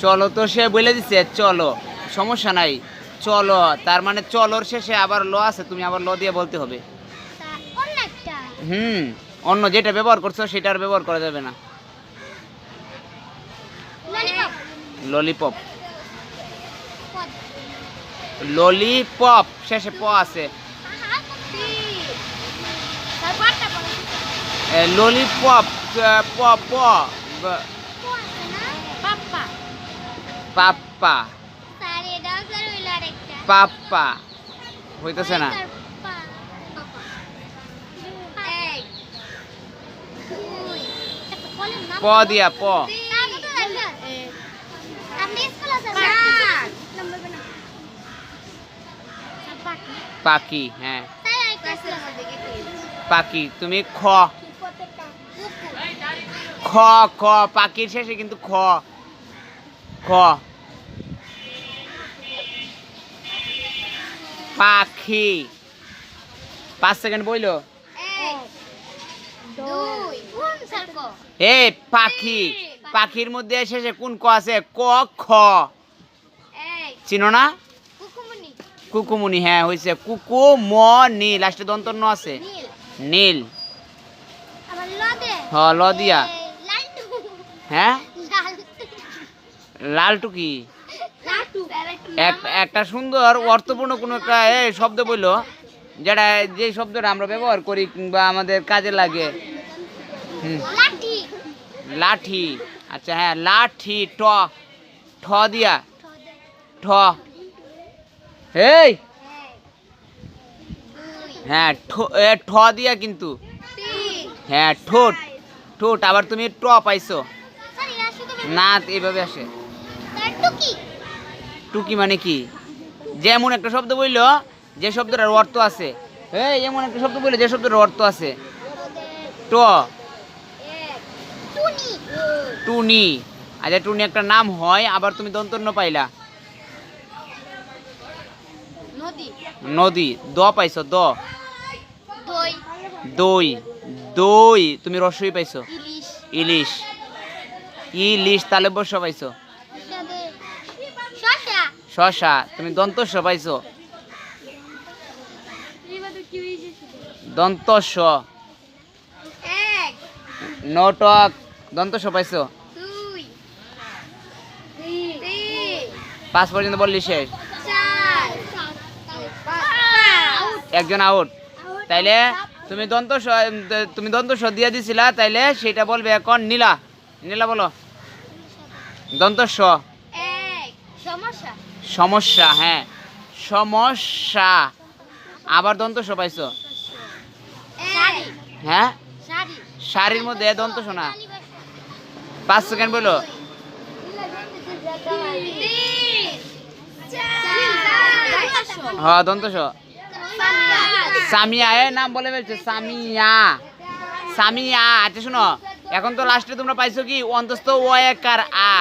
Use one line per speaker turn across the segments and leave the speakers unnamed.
চলো তো সে বলে দিছে চলো, সমস্যা নাই। চলো তার মানে চলোর শেষে আবার ল আছে, তুমি আবার ল দিয়ে বলতে হবে। হুম, অন্য যেটা ব্যবহার করছো সেটা আর ব্যবহার করা যাবে না। ললিপপ। ললিপপ শেষে প আছে। ললিপপ প প পাপ্পা। পাপ্পা হইতেছে না। প দিয়া প। পাখি, হ্যাঁ পাখি। তুমি খ খ খ পাখির শেষে কিন্তু খ। খ পাখি। 5 সেকেন্ড বইলো। এ পাখি, পাখির মধ্যে শেষে কোন ক আছে? ক খ। চিনো না? কুকুমনি, হ্যাঁ হয়েছে। কুকু ম নি, লাস্টে দন্ত ন আছে। নীল। হ ল দিয়া। হ্যাঁ লালটু কি? একটা সুন্দর অর্থপূর্ণ কোনো একটা শব্দ বললো, যেটা যে শব্দটা আমরা ব্যবহার করি কিংবা আমাদের কাজে লাগে। লাঠি। আচ্ছা হ্যাঁ লাঠি। ঠ ঠ দিয়া। ঠ। এই হ্যাঁ ঠ দিয়া কিন্তু। হ্যাঁ ঠোঁট। ঠোঁট। আবার তুমি ট পাইছো না, এইভাবে আসে। টুকি মানে কি? যেমন একটা শব্দ বললো যে শব্দটার অর্থ আছে। এই এমন একটা শব্দ বললো যে শব্দটার অর্থ আছে। ট। টুনি। আচ্ছা টুনি একটা নাম হয়, আবার তুমি দন্তন্য পাইলা। নদী। দ পাইছো। দ। দই। দই। তুমি রসই পাইছো। ইলিশ। ইলিশ তালে বর্ষ পাইছো। শশা। তুমি দন্তস্ব পাইছো। দন্তস্ব। নটক। দন্তস্ব পাইছো। 5 পর্যন্ত বললি শেষ। একজন আউট। তাইলে তুমি দন্তস্ব দিয়ে দিছিলা, তাইলে সেটা বলবে এখন নীলা। নীলা বলো। দন্তস্ব। সমস্যা, হ্যাঁ সমস্যা। আবার দন্তস্ব পাইছো। হ্যাঁ শাড়ির মধ্যে দন্তস্ব না। 5 সেকেন্ড বলো। হ্যাঁ দন্তস্ব। সামিয়া। নাম বলে ফেলছে সামিয়া। সামিয়া। আচ্ছা শোনো, এখন তো লাস্টে তোমরা পাইছো কি অন্তস্থ ও একার আ।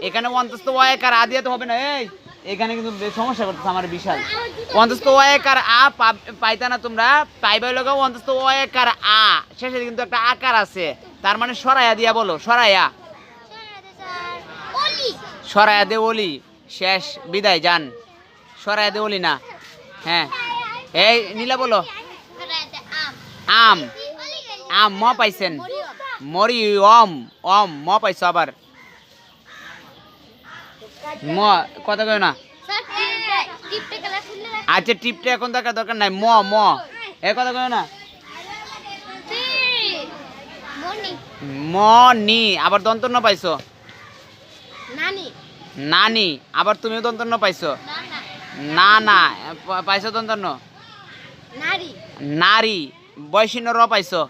এখানে অন্তস্থ ও একার আ দিয়ে তো হবে না। এই এখানে কিন্তু সমস্যা করতেছে আমার বিশাল। অন্তস্থ ও একার আ পাইতা না তোমরা, পাইবে লোক অন্তস্থ ও একার আ শেষে কিন্তু একটা আকার আছে, তার মানে সরাইয়া দিয়া বলো। সরাইয়া। সরাইয়া দে ওলি। শেষ, বিদায় যান। সরাইয়া দে ওলি না। হ্যাঁ এই নীলা বলো। আম। আম। ম পাইছেন। মরি। অম। অম। ম পাইছো আবার। ম কথা কয় না। আচ্ছা টিপটা এখন দরকার নাই। ম ম এ কথা কয় না। মনি। আবার দন্তন্য পাইছো। নানি। আবার তুমিও দন্তন্য পাইছো। না না পাইছো দন্তন্য। নারী। বয়সীন্য র পাইছো।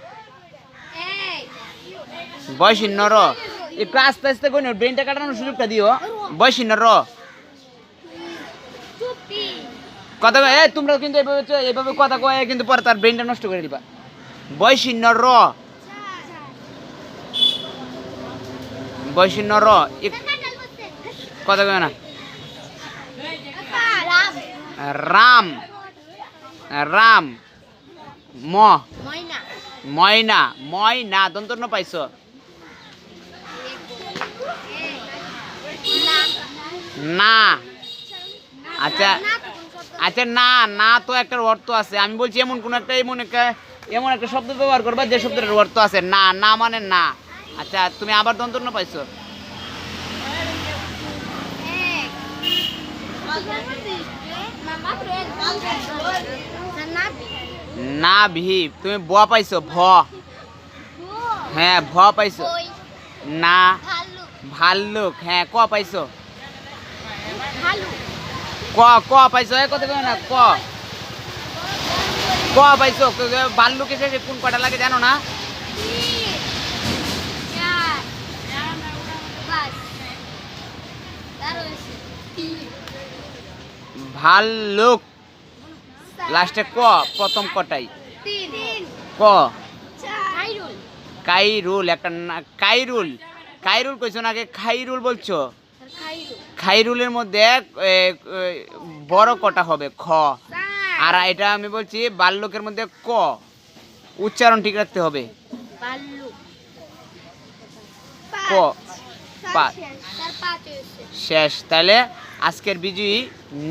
বয়সীন্য র। একটু আস্তে আস্তে কই না, ব্রেনটা কাটানোর সুযোগটা দিও। বয়সীন্য র। কথা কয় তোমরা কিন্তু এভাবে কথা কয় কিন্তু পরে তার ব্রেনটা নষ্ট করে দিবা। বয়সীন্য র। বয়সীন্য র। কথা কয় না। রাম। রাম। ম। ময়না। ময়না দন্তন্য পাইছো। না। আচ্ছা আচ্ছা, না না তো একটা অর্থ আছে। আমি বলছি এমন কোন একটা এমন একটা শব্দ ব্যবহার করবা যে শব্দের অর্থ আছে না। না মানে না। আচ্ছা, তুমি আবার দন্তন্য পাইছো। না ভি, তুমি ব পাইছো, ভ। হ্যাঁ, ভ পাইছো। না, ভাল্লুক। হ্যাঁ, ক পাইছো। ক ক পাইছো, এ কথা কই না, ক ক পাইছো। ভাল্লুকের শেষে কোন কটা লাগে জানো না? ভাল্লুক লাস্টে ক, প্রথম কটাই ক। কাইরুল একটা কাইরুল। কাইরুল কইছো না, আগে খাইরুল বলছো। খাইরুলের মধ্যে বড় কটা হবে, খ। আর এটা আমি বলছি বাল্যকের মধ্যে ক। উচ্চারণ ঠিক রাখতে হবে। ক, শেষ। তাহলে আজকের বিজয়ী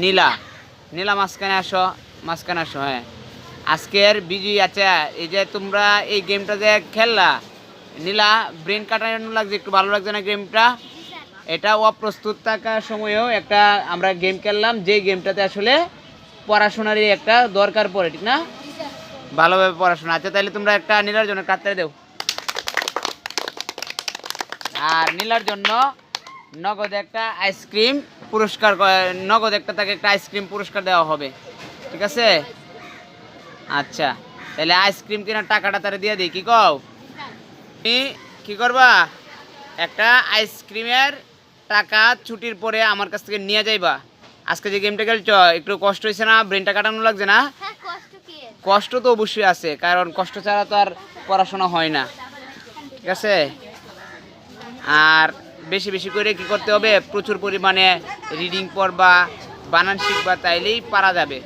নীলা। নীলা মাঝখানে আসো, মাঝখানে আসো। হ্যাঁ, আজকের বিজয়ী। আচ্ছা, এই যে তোমরা এই গেমটা যে খেললা, নীলা ব্রেন কাটানো লাগছে, একটু ভালো লাগছে না গেমটা? এটা অপ্রস্তুত থাকার সময়ও একটা আমরা গেম খেললাম, যে গেমটাতে আসলে পড়াশোনারই একটা দরকার পড়ে, ঠিক না? ভালোভাবে পড়াশোনা। আচ্ছা, তাহলে তোমরা একটা নীলার জন্য কাটতে দেও। আর নীলার জন্য নগদ একটা আইসক্রিম পুরস্কার, নগদ একটা তাকে একটা আইসক্রিম পুরস্কার দেওয়া হবে, ঠিক আছে? আচ্ছা, তাহলে আইসক্রিম কেনার টাকাটা তারা দিয়ে দিই, কি কও? তুমি কি করবা, একটা আইসক্রিমের টাকা ছুটির পরে আমার কাছ থেকে নিয়ে যাইবা। আজকে যে গেমটা খেলছ, একটু কষ্ট হয়েছে না? ব্রেনটা কাটানো লাগছে না? কষ্ট তো অবশ্যই আছে, কারণ কষ্ট ছাড়া তো আর পড়াশোনা হয় না, ঠিক আছে? আর বেশি বেশি করে কি করতে হবে, প্রচুর পরিমাণে রিডিং পড়বা, বানান শিখবা, তাইলেই পারা যাবে।